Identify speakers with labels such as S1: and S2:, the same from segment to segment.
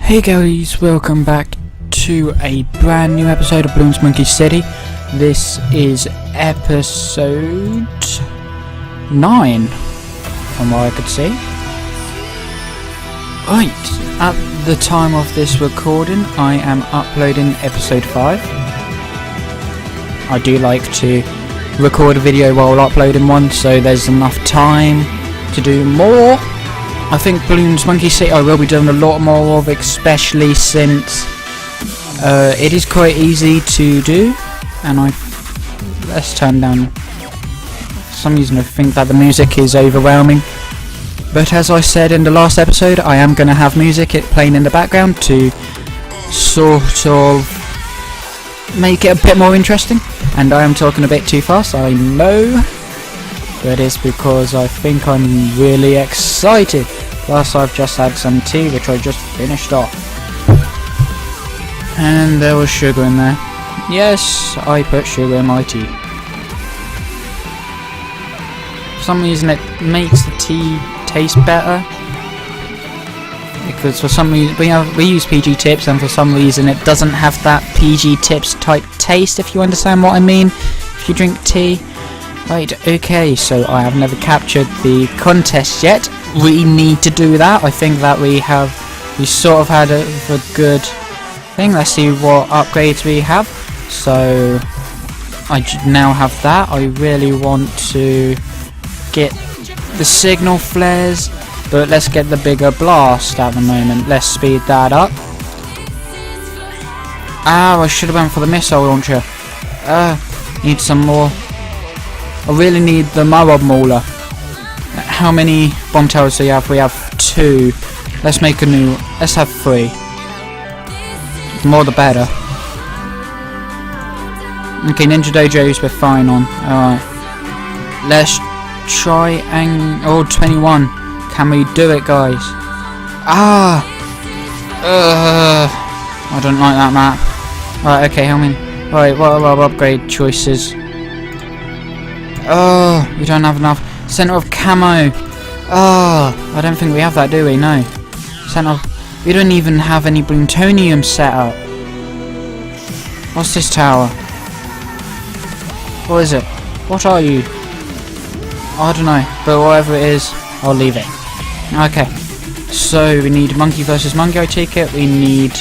S1: Hey guys, welcome back to a brand new episode of Bloons Monkey City. This is episode 9, from what I could see. Right, at the time of this recording, I am uploading episode 5. I do like to record a video while uploading one, so there's enough time to do more. I think Bloons Monkey City I will be doing a lot more of, especially since it is quite easy to do, and let's turn down. For some reason I think that the music is overwhelming, but as I said in the last episode, I am going to have music playing in the background to sort of make it a bit more interesting, and I am talking a bit too fast, I know. But it's because I think I'm really excited. Plus I've just had some tea which I just finished off. And there was sugar in there. Yes, I put sugar in my tea. For some reason it makes the tea taste better. Because for some reason we use PG Tips, and for some reason it doesn't have that PG Tips type taste, if you understand what I mean, if you drink tea. Right, okay, so I have never captured the contest yet. We need to do that. I think that we sort of had a good thing. Let's see what upgrades we have. So I now have that. I really want to get the signal flares, but let's get the bigger blast at the moment. Let's speed that up. Ah, I should have went for the missile launcher. Need some more. I really need the Mob Mauler. How many bomb towers do you have? We have 2. Let's make a new. Let's have 3. The more the better. Okay, Ninja Dojos we're fine on. Alright. Let's try and. Oh, 21. Can we do it, guys? Ah! I don't like that map. Right, okay, how many? Right, what are our upgrade choices? Oh, we don't have enough. Center of camo. Oh, I don't think we have that, do we? No. Center of. We don't even have any plutonium set up. What's this tower? What is it? What are you? I don't know, but whatever it is, I'll leave it. Okay. So we need monkey versus monkey. I take it. We need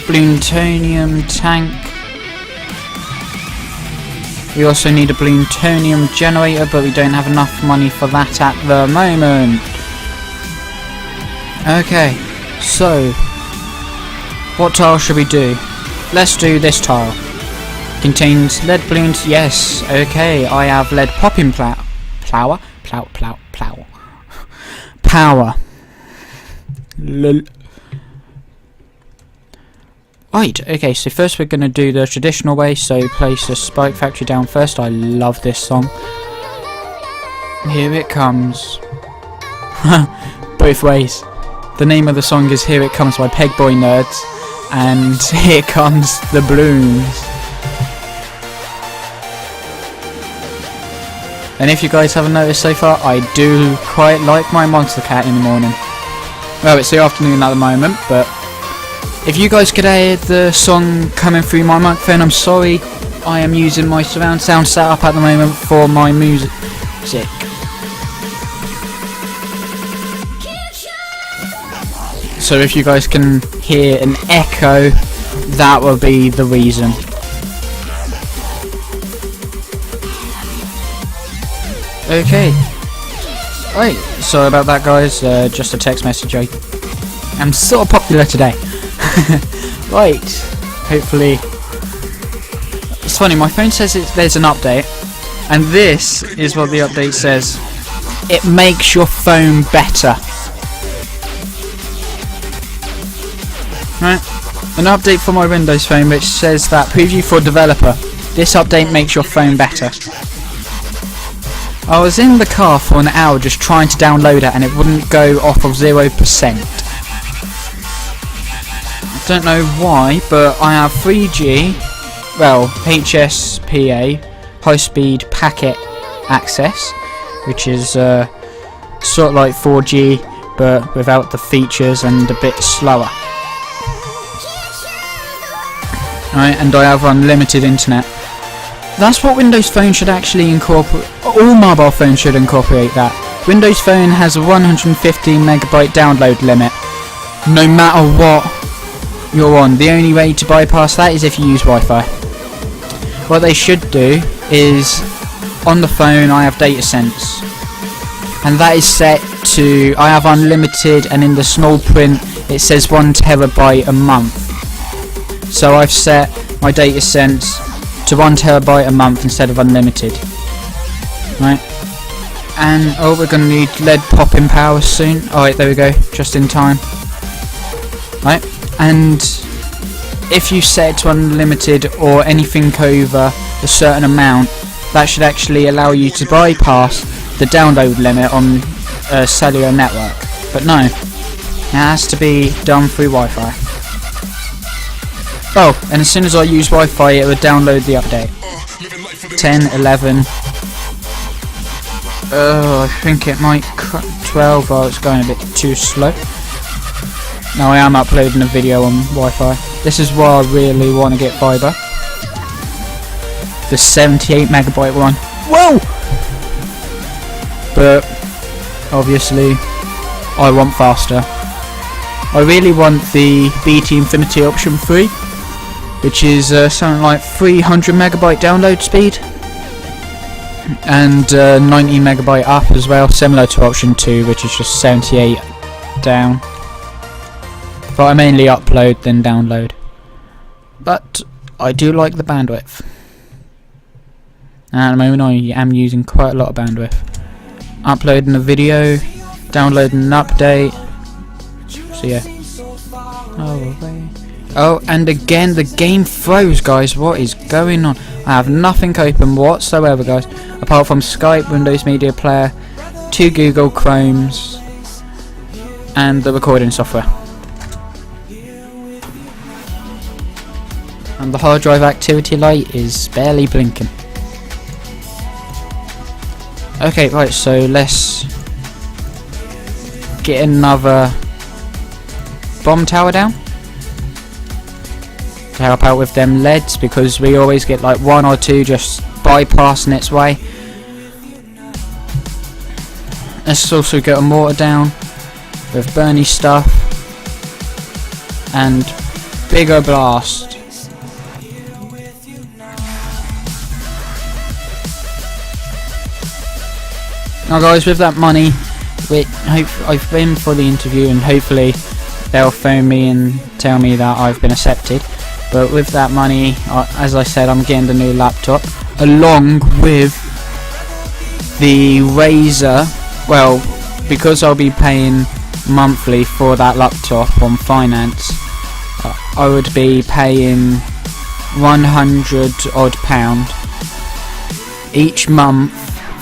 S1: plutonium tank. We also need a plutonium generator, but we don't have enough money for that at the moment. Okay, so what tile should we do? Let's do this tile. Contains lead balloons. Yes, okay, I have lead popping power. Lol. Right, okay, so first we're going to do the traditional way, so place the Spike Factory down first. I love this song. Here it comes. Both ways. The name of the song is Here It Comes by Peg Boy Nerds, and here comes the Bloons. And if you guys haven't noticed so far, I do quite like my monster cat in the morning. Well, it's the afternoon at the moment, but if you guys could hear the song coming through my microphone, I'm sorry. I am using my surround sound setup at the moment for my music. So if you guys can hear an echo, that will be the reason. Okay. Right, sorry about that, guys. Just a text message. I'm sort of popular today. Right, hopefully. It's funny, my phone says there's an update, and this is what the update says. It makes your phone better. Right, an update for my Windows phone which says that preview for developer. This update makes your phone better. I was in the car for an hour just trying to download it, and it wouldn't go off of 0%. Don't know why, but I have 3G, well, HSPA, high speed packet access, which is sort of like 4G but without the features and a bit slower. Right, and I have unlimited internet. That's what Windows Phone should actually incorporate. All mobile phones should incorporate that. Windows Phone has a 150 megabyte download limit, no matter what you're on. The only way to bypass that is if you use Wi-Fi. What they should do is, on the phone I have data sense, and that is set to, I have unlimited, and in the small print it says 1 terabyte a month. So I've set my data sense to 1 terabyte a month instead of unlimited. Right, and oh, we're gonna need LED popping power soon. Alright, there we go, just in time. Right, and if you set it to unlimited or anything over a certain amount, that should actually allow you to bypass the download limit on a cellular network. But no, it has to be done through Wi-Fi. Oh, and as soon as I use Wi-Fi it would download the update. 10, 11. I think it might 12. Oh, it's going a bit too slow. Now I am uploading a video on Wi-Fi. This is why I really want to get fibre. The 78 megabyte one. Whoa! But obviously I want faster. I really want the BT Infinity option 3, which is something like 300 megabyte download speed and 90 megabyte up as well, similar to option 2, which is just 78 down. But I mainly upload than download. But I do like the bandwidth. And at the moment I am using quite a lot of bandwidth. Uploading a video, downloading an update. So yeah. Oh, and again the game froze, guys. What is going on? I have nothing open whatsoever, guys, apart from Skype, Windows Media Player, 2 Google Chromes, and the recording software. And the hard drive activity light is barely blinking. Okay, right, so let's get another bomb tower down to help out with them leads, because we always get like 1 or 2 just bypassing its way. Let's also get a mortar down with Bernie stuff and bigger blast. Now guys, with that money, I've been for the interview and hopefully they'll phone me and tell me that I've been accepted. But with that money, as I said, I'm getting the new laptop along with the Razer. Well, because I'll be paying monthly for that laptop on finance, I would be paying £100 odd each month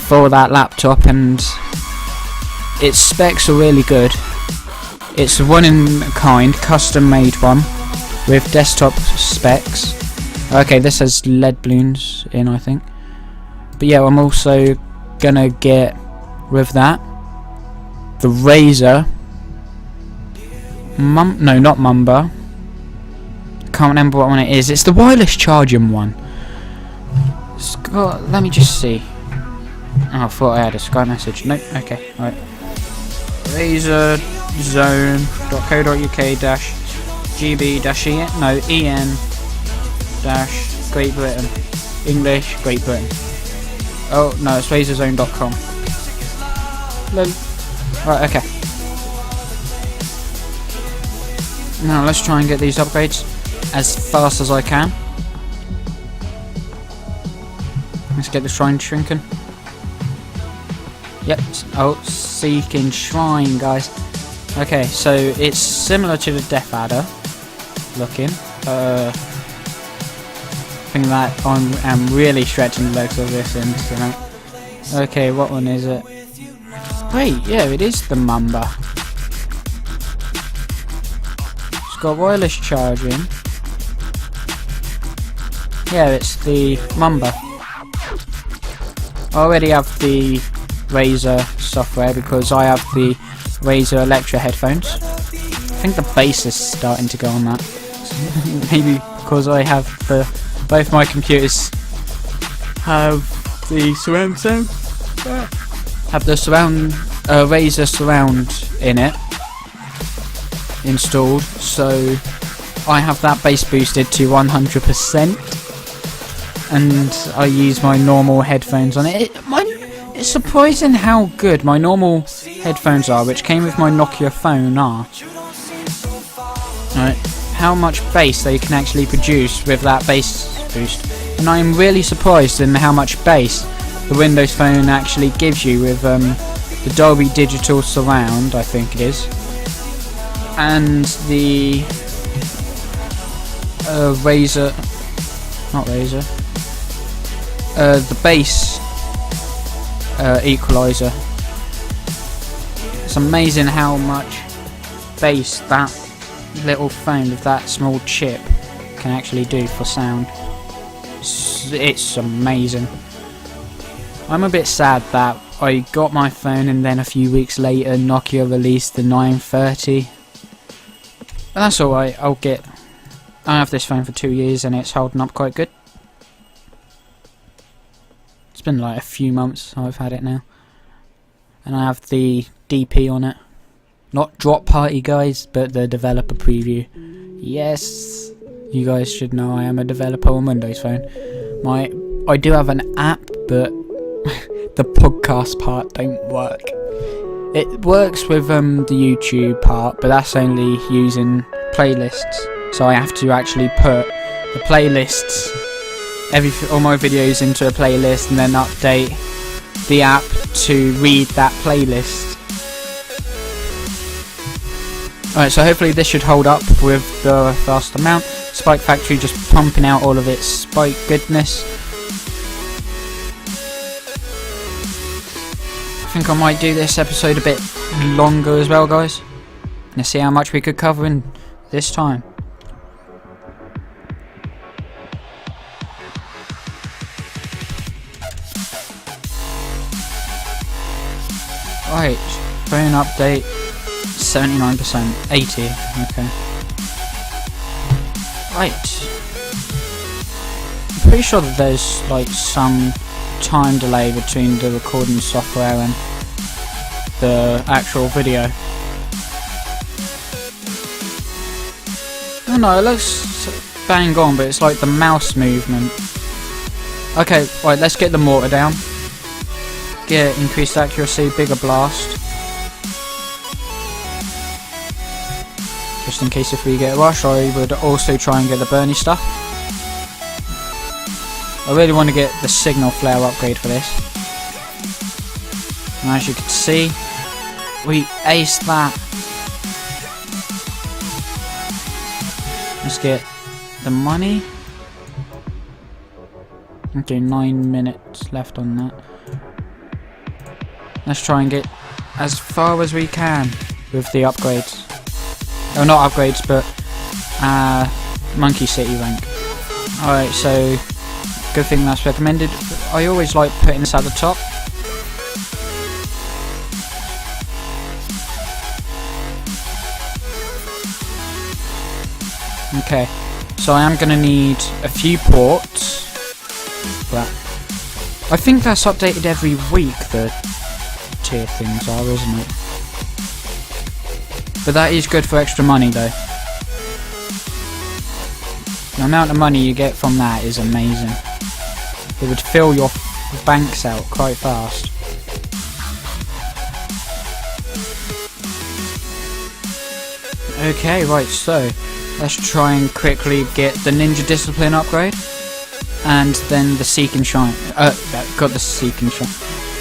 S1: for that laptop, and its specs are really good. It's a one in a kind, custom made one with desktop specs. Okay, this has LED balloons in, I think. But yeah, I'm also gonna get with that the Razer no, not Mumba. Can't remember what one it is. It's the wireless charging one. Let me just see. Oh, I thought I had a Skype message. Nope. Okay. Alright. RazerZone.co.uk-GB-EN. No, EN dash Great Britain. English, Great Britain. Oh no, it's RazerZone.com. Right. Okay. Now let's try and get these upgrades as fast as I can. Let's get the shrine shrinking. Yep. Oh, seeking shrine, guys. Okay, so it's similar to the Death Adder looking. I think that I'm really stretching the legs of this in tonight. Okay, what one is it? Wait, yeah, it is the Mumba. It's got wireless charging. Yeah, it's the Mumba. I already have the Razer software because I have the Razer Electra headphones. I think the bass is starting to go on that. Maybe because I have both my computers have the surround sound. Have the Razer surround in it installed, so I have that bass boosted to 100%, and I use my normal headphones on it. It's surprising how good my normal headphones are, which came with my Nokia phone, are. Right, how much bass they can actually produce with that bass boost, and I am really surprised in how much bass the Windows Phone actually gives you with the Dolby Digital Surround, I think it is, and the the bass equalizer. It's amazing how much bass that little phone with that small chip can actually do for sound. It's amazing. I'm a bit sad that I got my phone and then a few weeks later Nokia released the 930. But that's alright, I have this phone for 2 years and it's holding up quite good. It's been like a few months I've had it now. And I have the DP on it. Not Drop Party, guys, but the developer preview. Yes, you guys should know I am a developer on Windows Phone. I do have an app, but the podcast part don't work. It works with the YouTube part, but that's only using playlists. So I have to actually put the playlists, all my videos into a playlist, and then update the app to read that playlist. Alright, so hopefully this should hold up with the fast amount. Spike Factory just pumping out all of its spike goodness. I think I might do this episode a bit longer as well, guys. Let's see how much we could cover in this time. Right, phone update 79%, 80, okay. Right. I'm pretty sure that there's like some time delay between the recording software and the actual video. Oh no, it looks bang on, but it's like the mouse movement. Okay, right, let's get the mortar down. Get increased accuracy, bigger blast. Just in case if we get a rush, I would also try and get the Bernie stuff. I really want to get the signal flare upgrade for this. And as you can see, we aced that. Let's get the money. Okay, 9 minutes left on that. Let's try and get as far as we can with the upgrades. Oh, not upgrades, but Monkey City rank. Alright, so good thing that's recommended. I always like putting this at the top. Okay, so I am going to need a few ports. But I think that's updated every week, the tier things are, isn't it? But that is good for extra money though. The amount of money you get from that is amazing. It would fill your banks out quite fast. Okay, right, so let's try and quickly get the Ninja Discipline upgrade. And then the Seek and Shine. Got the Seek and Shine.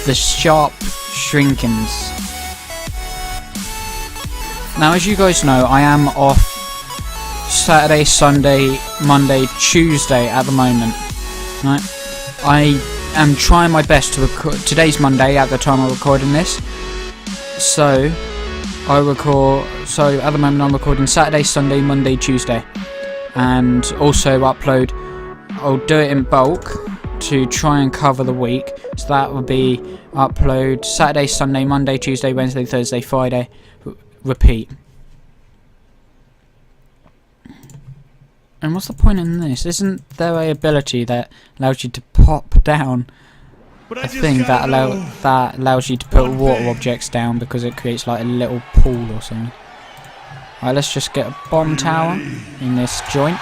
S1: The Sharp Shrinkins. Now, as you guys know, I am off Saturday, Sunday, Monday, Tuesday at the moment. Right? I am trying my best to record. Today's Monday at the time I'm recording this. So at the moment I'm recording Saturday, Sunday, Monday, Tuesday. And also upload. I'll do it in bulk to try and cover the week. So that would be upload Saturday, Sunday, Monday, Tuesday, Wednesday, Thursday, Friday, repeat. And what's the point in this? Isn't there a ability that allows you to pop down a thing that allows you to put water objects down because it creates like a little pool or something? Alright, let's just get a bomb tower in this joint.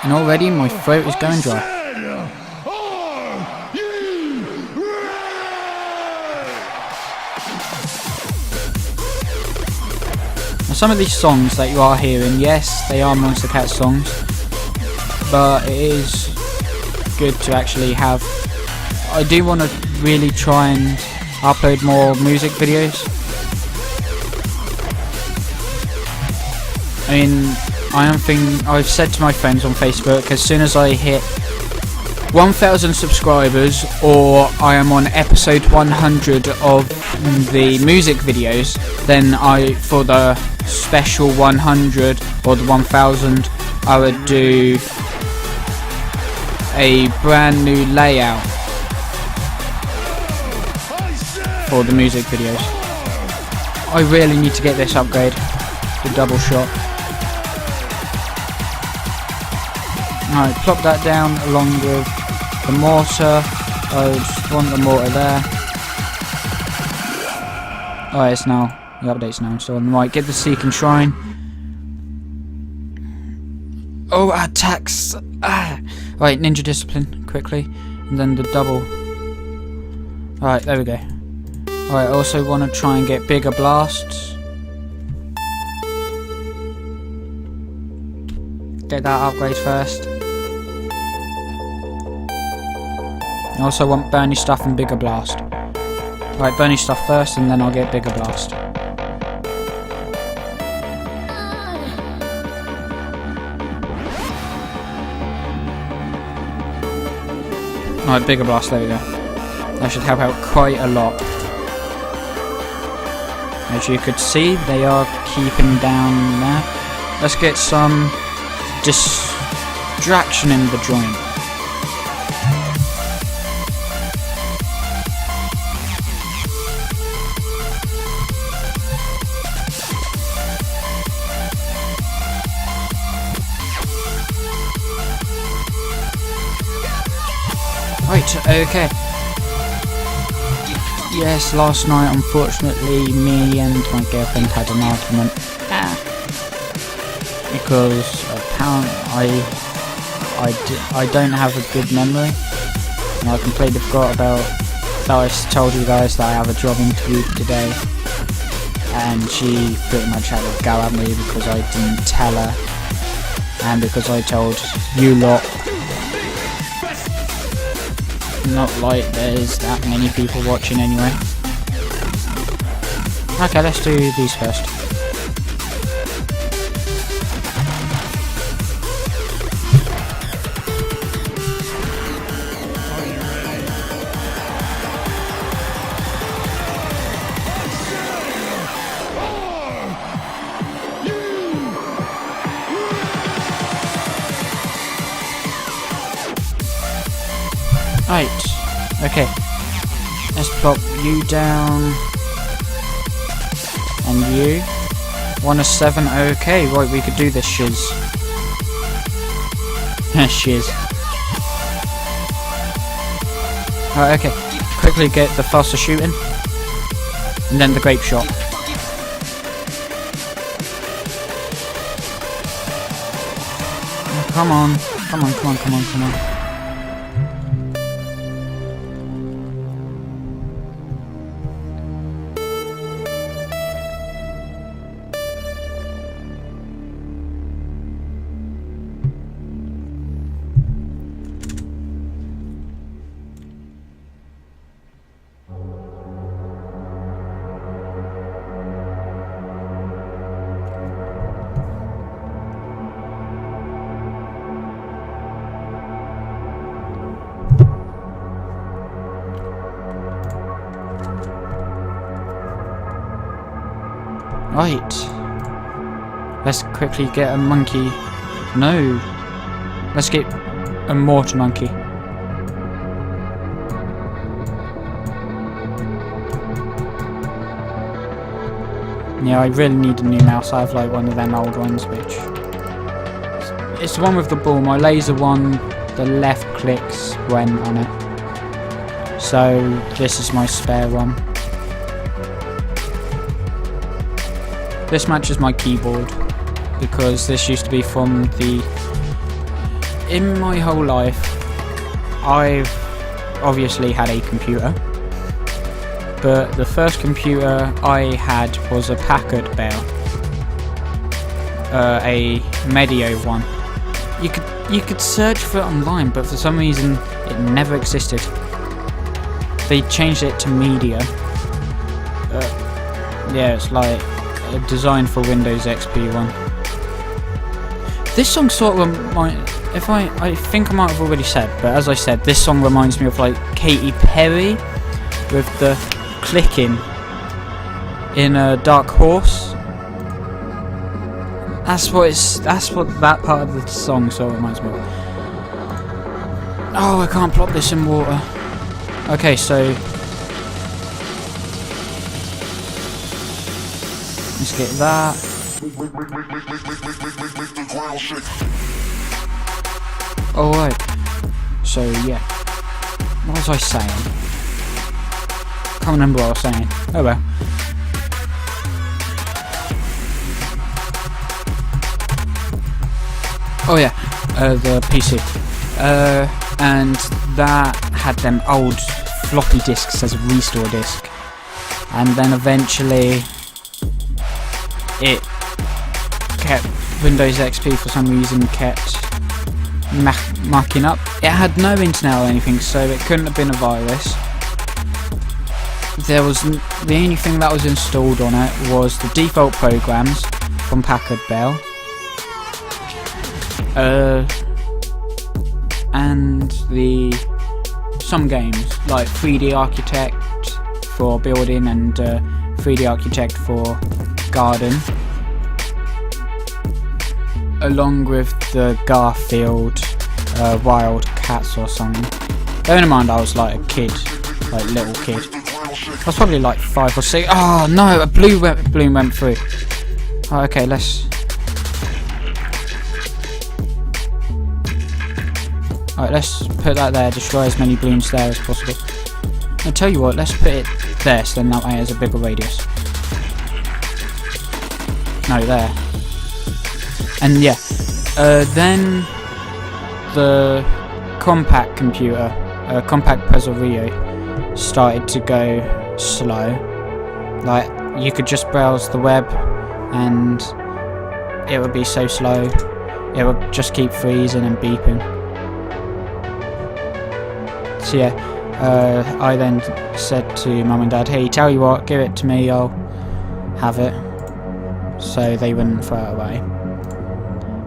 S1: And already my throat is going dry. Now, some of these songs that you are hearing, yes, they are Monster Cat songs, but it is good to actually have. I do want to really try and upload more music videos. I mean, I've said to my friends on Facebook, as soon as I hit 1,000 subscribers, or I am on episode 100 of the music videos, then for the special 100 or the 1,000, I would do a brand new layout for the music videos. I really need to get this upgrade, the double shot. Alright, plop that down along with the mortar. I just want the mortar there. Alright, it's now, the update's now installed. Right, get the Seeking Shrine. Oh, attacks! Right, Ninja Discipline, quickly. And then the double. Alright, there we go. Alright, I also want to try and get bigger blasts. Get that upgrade first. I also want Burny Stuff and Bigger Blast. Right, Burny Stuff first and then I'll get Bigger Blast. Alright, Bigger Blast, there we go. That should help out quite a lot. As you could see, they are keeping down there. Let's get some distraction in the joint. Right, okay. Yes, last night, unfortunately, me and my girlfriend had an argument. Because apparently I don't have a good memory. And I completely forgot about that. I told you guys that I have a job interview today. And she pretty much had a go at me because I didn't tell her. And because I told you lot. Not like there's that many people watching anyway. Okay, let's do these first. Right, okay, let's plop you down, and you, 1 of 7, okay, right, we could do this, shiz. Shiz. Alright, okay, quickly get the faster shooting, and then the grape shot. Oh, come on, come on, come on, come on, come on. Right. Let's quickly get a monkey. No. Let's get a mortar monkey. Yeah, I really need a new mouse. I have like one of them old ones, which it's the one with the ball. My laser one, the left clicks went on it. So this is my spare one. This matches my keyboard because this used to be from the... In my whole life, I've obviously had a computer, but the first computer I had was a Packard Bell, a Medio one. You could search for it online, but for some reason it never existed. They changed it to Media. Yeah, it's like designed for Windows XP one. This song sort of I think I might have already said, but as I said, this song reminds me of like Katy Perry with the clicking in a Dark Horse. That's what that part of the song sort of reminds me of. Oh, I can't plop this in water. Okay, so let's get that. Alright, so yeah, what was I saying? Can't remember what I was saying. Oh well. Oh yeah, the PC. And that had them old floppy disks as a restore disk. And then eventually it kept Windows XP for some reason kept mucking up. It had no internet or anything, so it couldn't have been a virus. There was the only thing that was installed on it was the default programs from Packard Bell, and some games like 3D Architect for building and 3D Architect for garden, along with the Garfield Wild Cats or something. Bearing in mind I was like a kid, like little kid. I was probably like 5 or 6. Oh no, a balloon went through. Oh, okay, let's... Alright, let's put that there, destroy as many balloons there as possible. I'll tell you what, let's put it there, so then that way it has a bigger radius. No, there. And yeah, then the compact computer, compact Prezzo Rio, started to go slow. Like, you could just browse the web and it would be so slow, it would just keep freezing and beeping. So yeah, I then said to Mum and Dad, hey, tell you what, give it to me, I'll have it, so they wouldn't throw it away.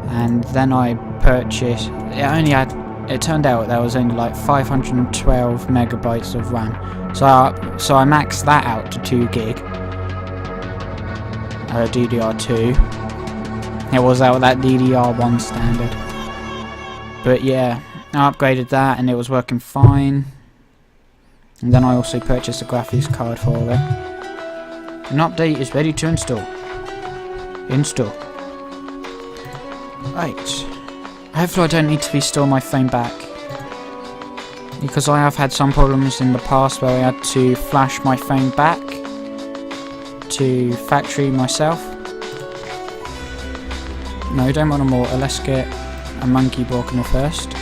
S1: And then I purchased, it turned out there was only like 512 megabytes of RAM, so I maxed that out to 2 gig, DDR2. It was out that DDR1 standard, but yeah, I upgraded that and it was working fine. And then I also purchased a graphics card for it. An update is ready to install. Right. Hopefully I don't need to restore my phone back, because I have had some problems in the past where I had to flash my phone back to factory myself. No, don't want a mortar, let's get a monkey Borkner first,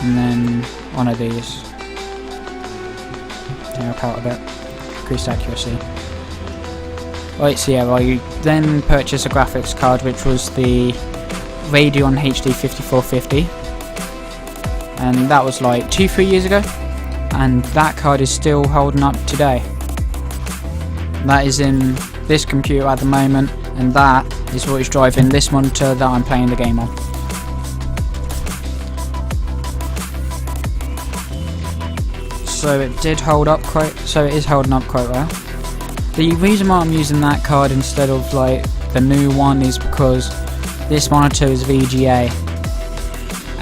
S1: and then one of these to help out a bit, increased accuracy. Right, so yeah, I then purchased a graphics card, which was the Radeon HD 5450, and that was like 2-3 years ago, and that card is still holding up today. That is in this computer at the moment, and that is what is driving this monitor that I'm playing the game on. So it is holding up quite well. The reason why I'm using that card instead of like the new one is because this monitor is VGA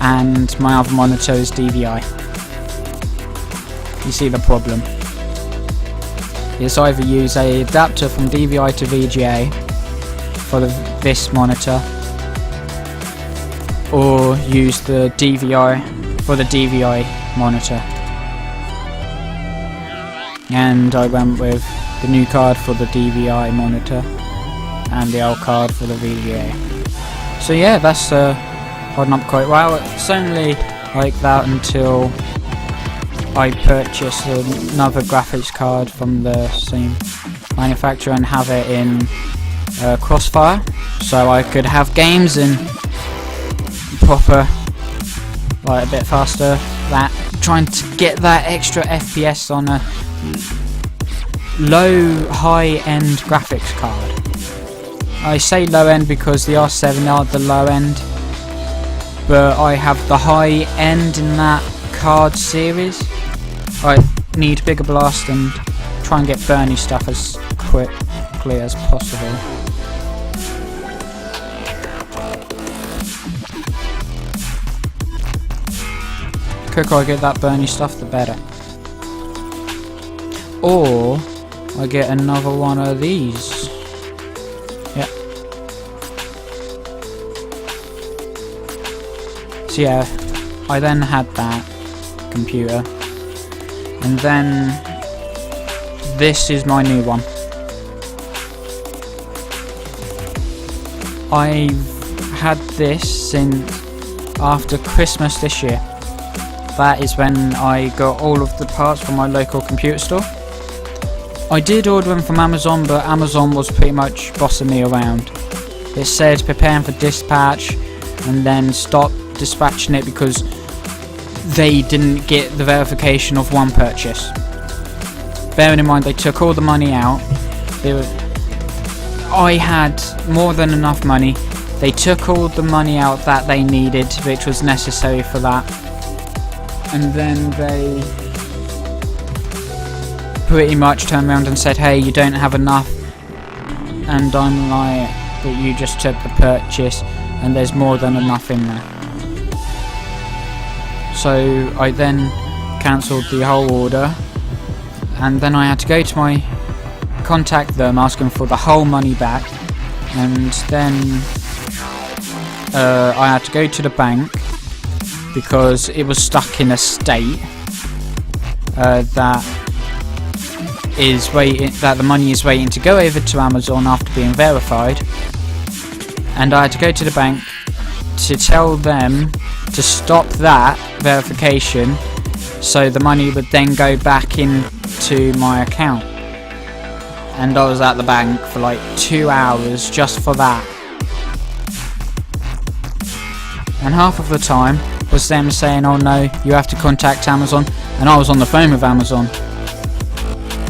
S1: and my other monitor is DVI. You see the problem. is either use a adapter from DVI to VGA for this monitor, or use the DVI for the DVI monitor. And I went with the new card for the DVI monitor and the old card for the VGA. So yeah, that's holding up quite well. It's only like that until I purchase another graphics card from the same manufacturer and have it in Crossfire, so I could have games in proper, like a bit faster. That trying to get that extra FPS on a low high-end graphics card. I say low end because the R7 are the low end, but I have the high end in that card series. I need bigger blast and try and get burny stuff as quickly as possible. The quicker I get that burny stuff, the better. Or I get another one of these. Yep. So yeah, I then had that computer, and then this is my new one. I've had this since after Christmas this year. That is when I got all of the parts from my local computer store. I did order them from Amazon, but Amazon was pretty much bossing me around. It said preparing for dispatch and then stop dispatching it because they didn't get the verification of one purchase. Bearing in mind they took all the money out. I had more than enough money. They took all the money out that they needed, which was necessary for that. And then they pretty much turned around and said, hey, you don't have enough. And I'm like, but you just took the purchase and there's more than enough in there. So I then cancelled the whole order, and then I had to go to my contact them asking for the whole money back, and then I had to go to the bank because it was stuck in a state that the money is waiting to go over to Amazon after being verified, and I had to go to the bank to tell them to stop that verification so the money would then go back into my account. And I was at the bank for like 2 hours just for that. And half of the time was them saying, oh no, you have to contact Amazon, and I was on the phone with Amazon.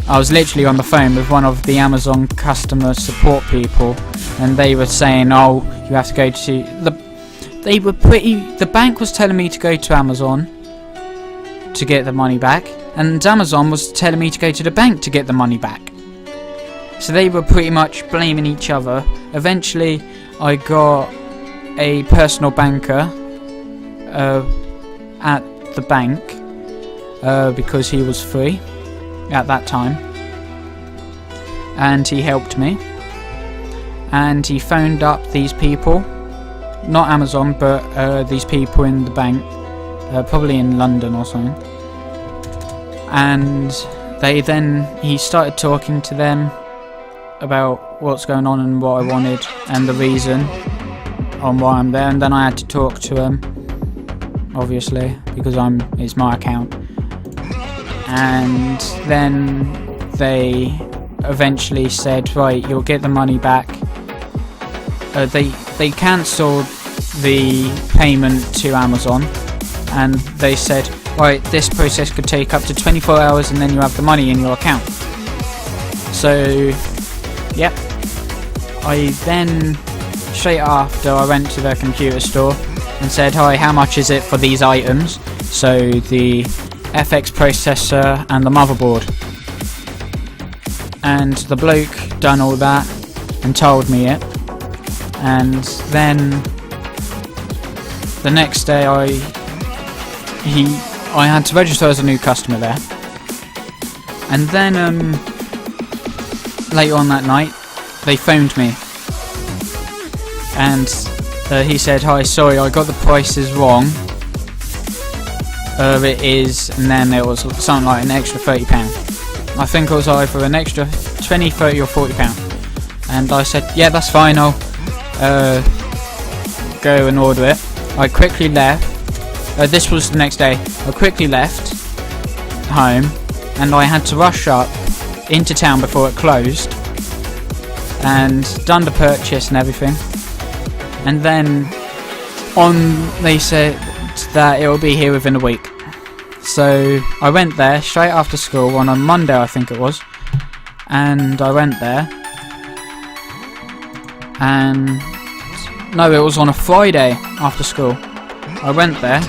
S1: I was literally on the phone with one of the Amazon customer support people, and they were saying, oh, you have to go to the bank was telling me to go to Amazon to get the money back, and Amazon was telling me to go to the bank to get the money back. So they were pretty much blaming each other. Eventually I got a personal banker at the bank because he was free at that time, and he helped me, and he phoned up these people, not Amazon, but these people in the bank, probably in London or something, and he started talking to them about what's going on and what I wanted and the reason on why I'm there, and then I had to talk to him, obviously, because it's my account. And then they eventually said, right, you'll get the money back. They cancelled the payment to Amazon, and they said, right, this process could take up to 24 hours and then you have the money in your account. So yep, I then straight after I went to the computer store and said, hi, how much is it for these items? So the FX processor and the motherboard. And the bloke done all that and told me it, and then the next day I had to register as a new customer there, and then later on that night, they phoned me. And he said, "Hi, sorry, I got the prices wrong. It is," and then it was something like an extra £30. I think it was either an extra 20, 30 or £40. And I said, "Yeah, that's fine, I'll go and order it." I quickly left. This was the next day. I quickly left home, and I had to rush up into town before it closed, and done the purchase and everything. And then they said that it will be here within a week. So I went there straight after school on a Monday, I think it was, and I went there, and no, it was on a Friday after school. I went there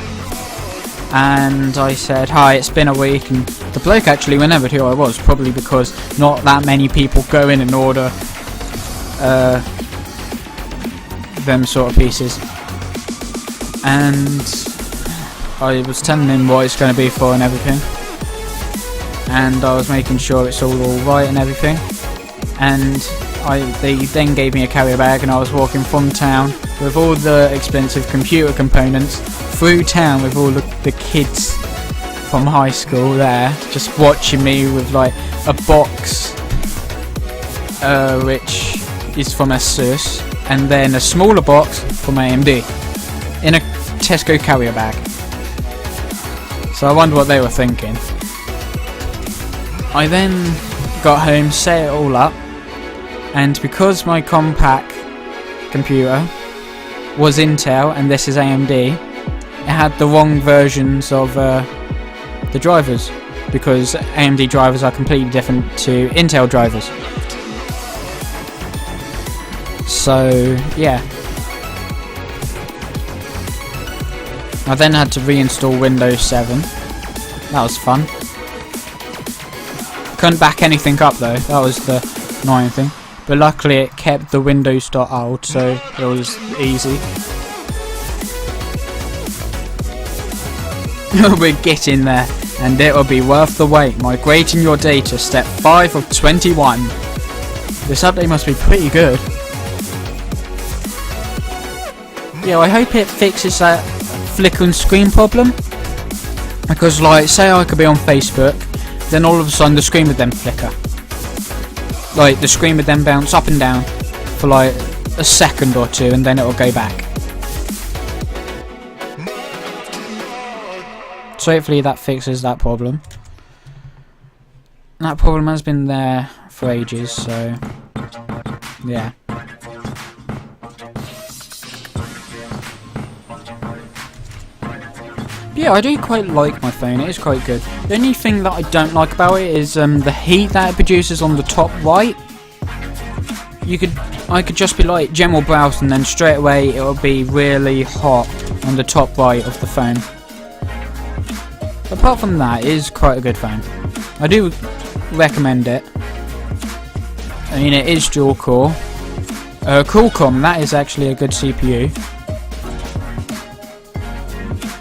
S1: and I said, "Hi, it's been a week," and the bloke actually remembered who I was, probably because not that many people go in and order them sort of pieces. And I was telling him what it's going to be for and everything, and I was making sure it's all right and everything. And they then gave me a carrier bag, and I was walking from town with all the expensive computer components through town with all the kids from high school there, just watching me with like a box which is from ASUS, and then a smaller box from AMD in a Tesco carrier bag. So I wonder what they were thinking. I then got home, set it all up, and because my compact computer was Intel and this is AMD, it had the wrong versions of the drivers, because AMD drivers are completely different to Intel drivers. So yeah, I then had to reinstall Windows 7. That was fun. Couldn't back anything up though, that was the annoying thing. But luckily it kept the Windows.old, so it was easy. We're getting there, and it will be worth the wait. Migrating your data, step 5 of 21. This update must be pretty good. Yeah, I hope it fixes that flickering screen problem. Because, like, say I could be on Facebook, then all of a sudden the screen would then flicker. Like, the screen would then bounce up and down for like a second or two, and then it will go back. So hopefully that fixes that problem. That problem has been there for ages, so yeah. Yeah, I do quite like my phone, it is quite good. The only thing that I don't like about it is the heat that it produces on the top right. I could just be like general browse, and then straight away it will be really hot on the top right of the phone. Apart from that, it is quite a good phone. I do recommend it. I mean, it is dual core. Qualcomm, that is actually a good CPU.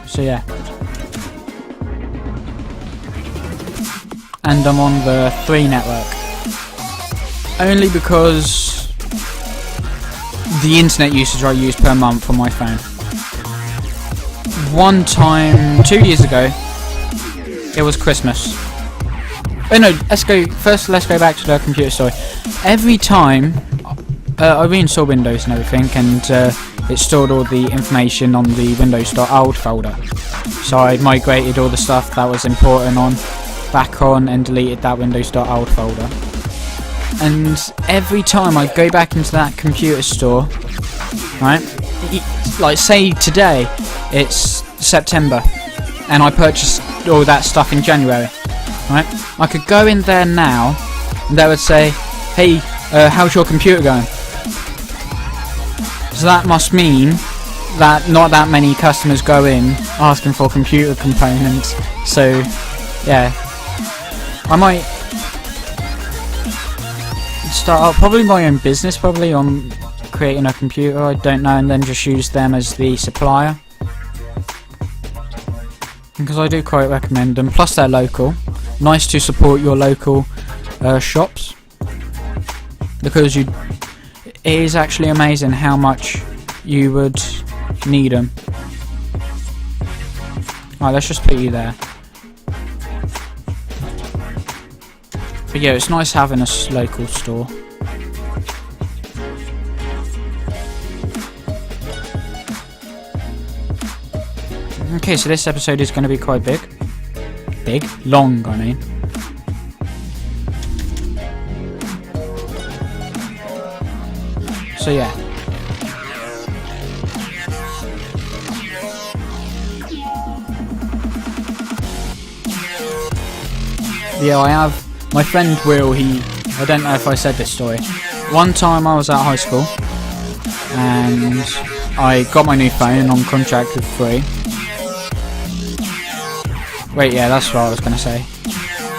S1: So yeah. And I'm on the 3 network. Only because the internet usage I use per month on my phone. One time, 2 years ago, it was Christmas. Oh no, let's go back to the computer story. Every time I reinstalled Windows and everything, and it stored all the information on the Windows.old folder. So I migrated all the stuff that was important back on, and deleted that Windows.old folder. And every time I go back into that computer store, right? Like say today, it's September, and I purchased all that stuff in January, right? I could go in there now, and they would say, "Hey, how's your computer going?" So that must mean that not that many customers go in asking for computer components. So yeah, I might start up probably my own business, probably on creating a computer, I don't know, and then just use them as the supplier, because I do quite recommend them. Plus they're local, nice to support your local shops. because it is actually amazing how much you would need them. Alright, let's just put you there. But yeah, it's nice having a local store. Okay, so this episode is going to be quite big. Long, I mean. So yeah. Yeah, I have my friend Will, I don't know if I said this story. One time I was at high school and I got my new phone on contract with Free. Wait, yeah, that's what I was going to say.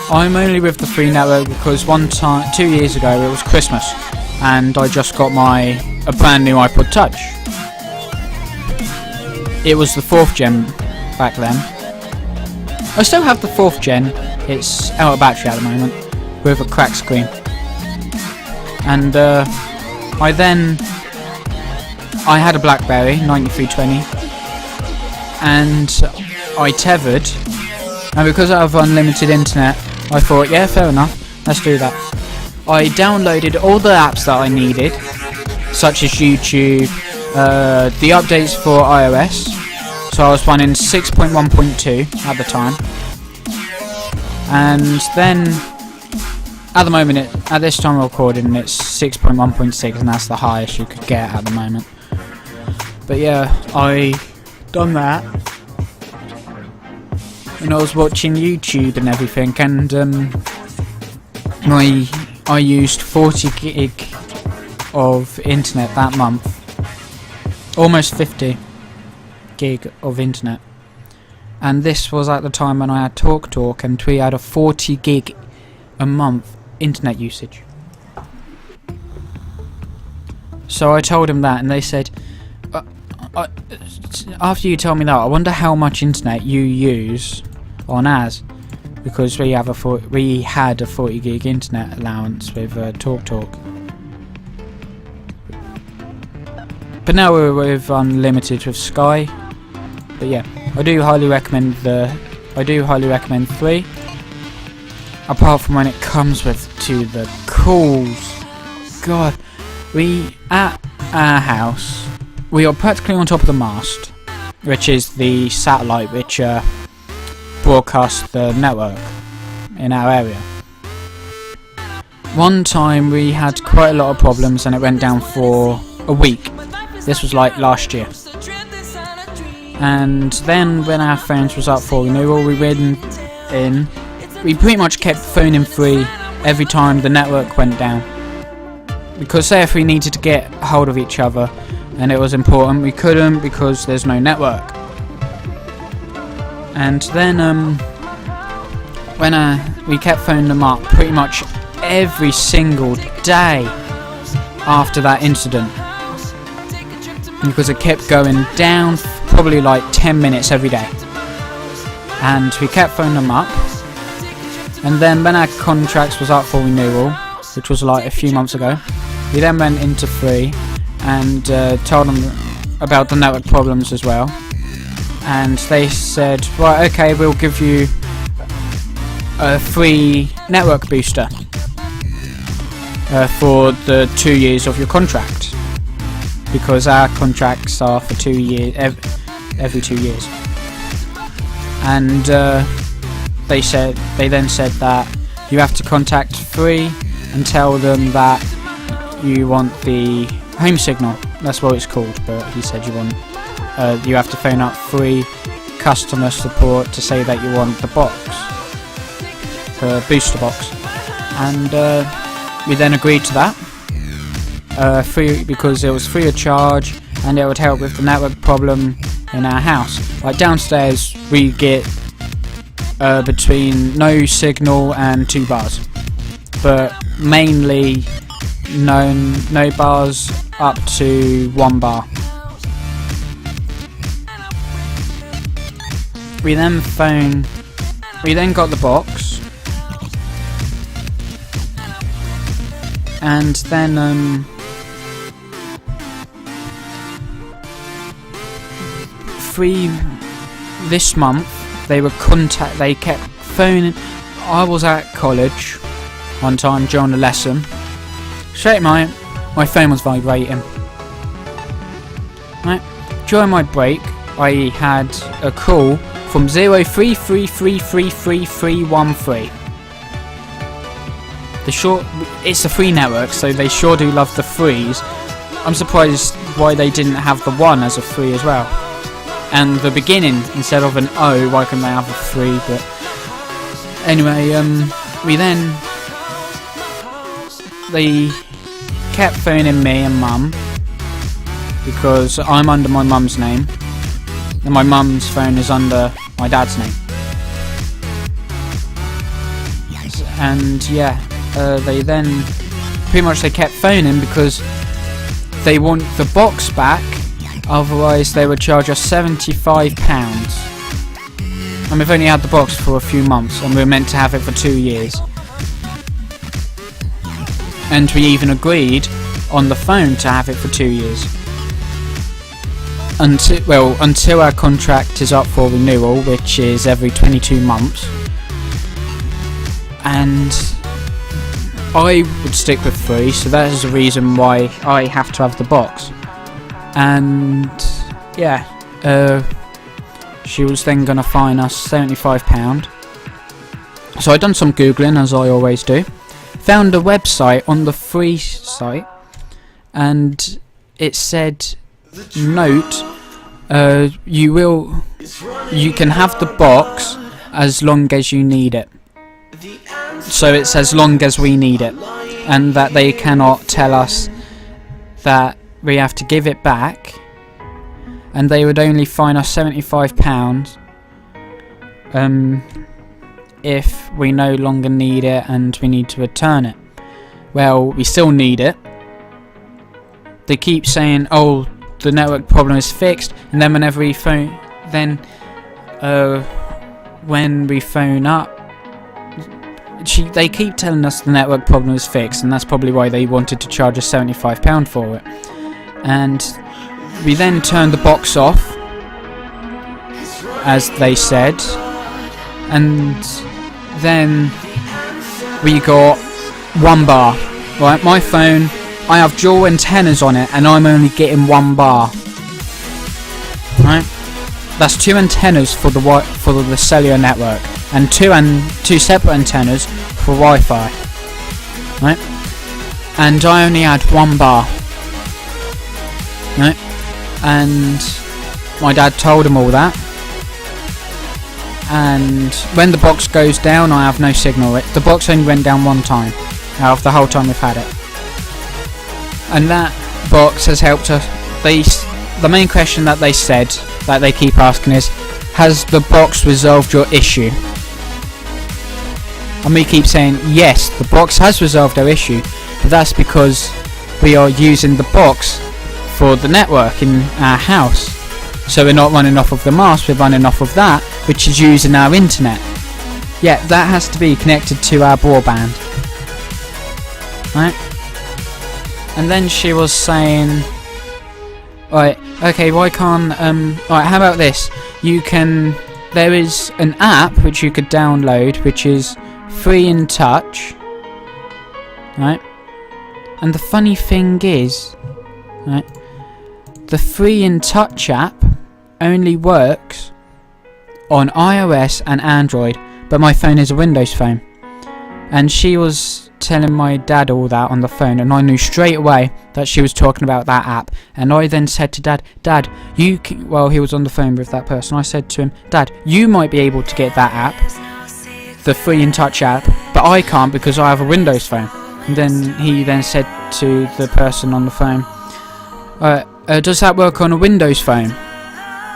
S1: I'm only with the Free network because 2 years ago it was Christmas and I just got a brand new iPod Touch. It was the 4th gen back then. I still have the 4th gen. It's out of battery at the moment with a cracked screen. And I had a BlackBerry 9320 and I tethered, and because I have unlimited internet I thought, yeah, fair enough, let's do that. I downloaded all the apps that I needed, such as YouTube, the updates for iOS, so I was running 6.1.2 at the time. And then, at the moment, at this time of recording, it's 6.1.6, and that's the highest you could get at the moment. But yeah, I done that, and I was watching YouTube and everything, and I used 40 gig of internet that month, almost 50 gig of internet. And this was at the time when I had TalkTalk, and we had a 40 gig a month internet usage. So I told them that, and they said, after you tell me that, I wonder how much internet you use on ours, because we had a 40 gig internet allowance with TalkTalk. But now we're with unlimited with Sky. But yeah, I do highly recommend 3. Apart from when it comes to the calls. God, at our house, we are practically on top of the mast, which is the satellite which broadcasts the network in our area. One time we had quite a lot of problems and it went down for a week. This was like last year. And then when our phones was up for renewal, we pretty much kept phoning Free every time the network went down. Because say if we needed to get hold of each other and it was important, we couldn't because there's no network. And then when we kept phoning them up pretty much every single day after that incident, because it kept going down probably like 10 minutes every day, and we kept phoning them up. And then when our contracts was up for renewal, which was like a few months ago, we then went into Free and told them about the network problems as well, and they said, right, okay, we'll give you a free network booster for the 2 years of your contract, because our contracts are for 2 years, every 2 years. And they then said that you have to contact Free and tell them that you want the home signal. That's what it's called, but he said you have to phone up Free customer support to say that you want the box, the booster box. And we then agreed to that, free, because it was free of charge and it would help with the network problem in our house. Like downstairs we get between no signal and 2 bars, but mainly no bars up to 1 bar. We then got the box, And then this month they kept phoning. I was at college one time during a lesson. Straight my phone was vibrating. Right, during my break I had a call from 03333313. It's a free network, so they sure do love the threes. I'm surprised why they didn't have the 1 as a 3 as well. And the beginning, instead of an O, why couldn't they have a 3? But anyway, they kept phoning me and Mum, because I'm under my mum's name, and my mum's phone is under my dad's name. And yeah, they then they kept phoning because they want the box back, otherwise they would charge us £75. And we've only had the box for a few months, and we were meant to have it for 2 years. And we even agreed on the phone to have it for 2 years. Until our contract is up for renewal, which is every 22 months. And I would stick with 3, so that is the reason why I have to have the box. And yeah, she was then going to fine us £75. So I done some googling, as I always do. Found a website on the free site, and it said, note, you can have the box as long as you need it. So it's as long as we need it, and that they cannot tell us that we have to give it back, and they would only fine us £75 if we no longer need it and we need to return it. Well, we still need it. They keep saying, oh, the network problem is fixed, and then whenever we phone, when we phone up, they keep telling us the network problem is fixed, and that's probably why they wanted to charge us £75 for it. And we then turned the box off, as they said, and then we got 1 bar. Right, my phone, I have dual antennas on it, and I'm only getting 1 bar. Right, that's 2 antennas for the cellular network, and 2 separate antennas for Wi-Fi. Right, and I only had 1 bar. Right, and my dad told him all that. And when the box goes down, I have no signal. The box only went down 1 time out of the whole time we've had it. And that box has helped us. The main question that they said, that they keep asking is, has the box resolved your issue? And we keep saying, yes, the box has resolved our issue, but that's because we are using the box for the network in our house. So we're not running off of the mast, we're running off of that, which is using our internet. Yeah, that has to be connected to our broadband. Right? And then she was saying, right, okay, why can't, right, how about this? There is an app which you could download, which is free in touch. Right? And the funny thing is, right, the free in touch app only works on iOS and Android, but my phone is a Windows phone. And she was telling my dad all that on the phone, and I knew straight away that she was talking about that app. And I then said to Dad, he was on the phone with that person, I said to him, Dad, you might be able to get that app, the free in touch app, but I can't because I have a Windows phone. And then he then said to the person on the phone, does that work on a Windows phone?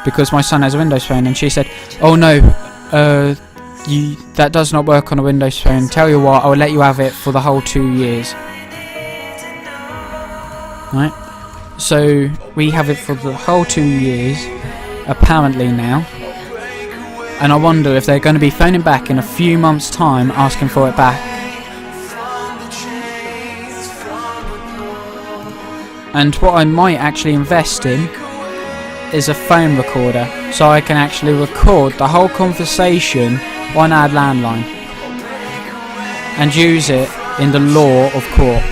S1: Because my son has a Windows phone. And she said, oh no, that does not work on a Windows phone. Tell you what, I'll let you have it for the whole 2 years. Right? So we have it for the whole 2 years, apparently now. And I wonder if they're going to be phoning back in a few months' time asking for it back. And what I might actually invest in is a phone recorder, so I can actually record the whole conversation on our landline and use it in the law of court.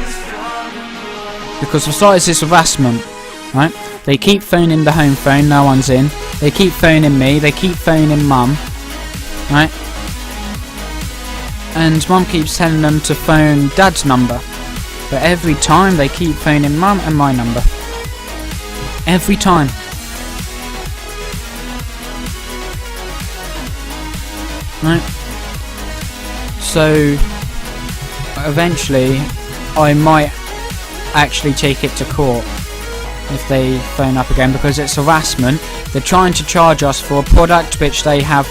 S1: Because besides this harassment, right, they keep phoning the home phone, no one's in. They keep phoning me, they keep phoning mum, right? And mum keeps telling them to phone dad's number. But every time they keep phoning mum and my number. Every time. Right? So eventually I might actually take it to court if they phone up again, because it's harassment. They're trying to charge us for a product which they have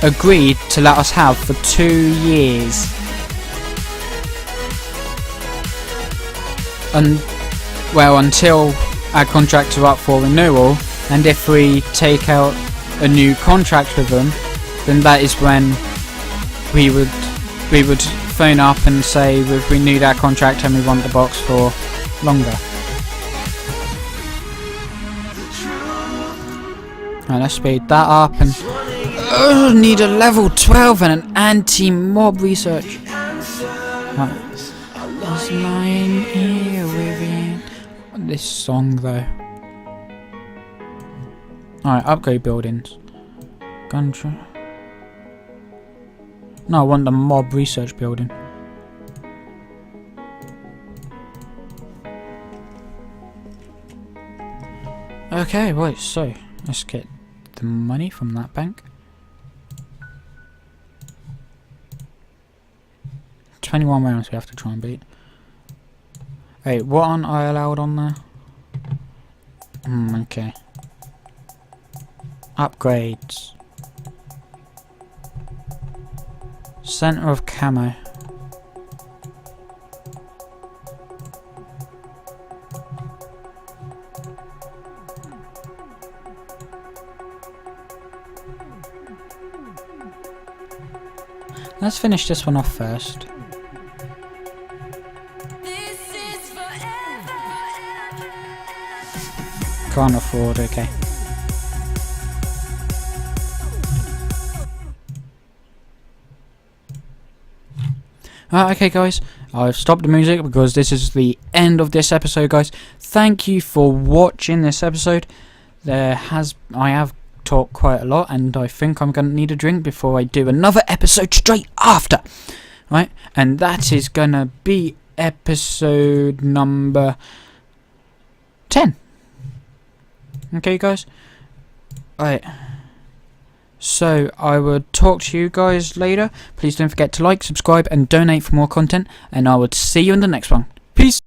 S1: agreed to let us have for 2 years. And well, until our contracts are up for renewal, and if we take out a new contract with them, then that is when we would phone up and say we've renewed our contract and we want the box for longer. Right, let's speed that up and need a level 12 and an anti-mob research. Right. Is lying here within this song though. Alright, upgrade buildings. Gunshot. No, I want the mob research building. Okay, right, so let's get the money from that bank. 21 rounds we have to try and beat. Hey, what aren't I allowed on there? Okay. Upgrades. Center of camo. Let's finish this one off first. Can't afford, okay. Okay guys, I've stopped the music because this is the end of this episode, guys. Thank you for watching this episode. I have talked quite a lot, and I think I'm going to need a drink before I do another episode straight after. Right, and that is going to be episode number 10. Okay guys, right, so I will talk to you guys later. Please don't forget to like, subscribe and donate for more content, and I will see you in the next one. Peace.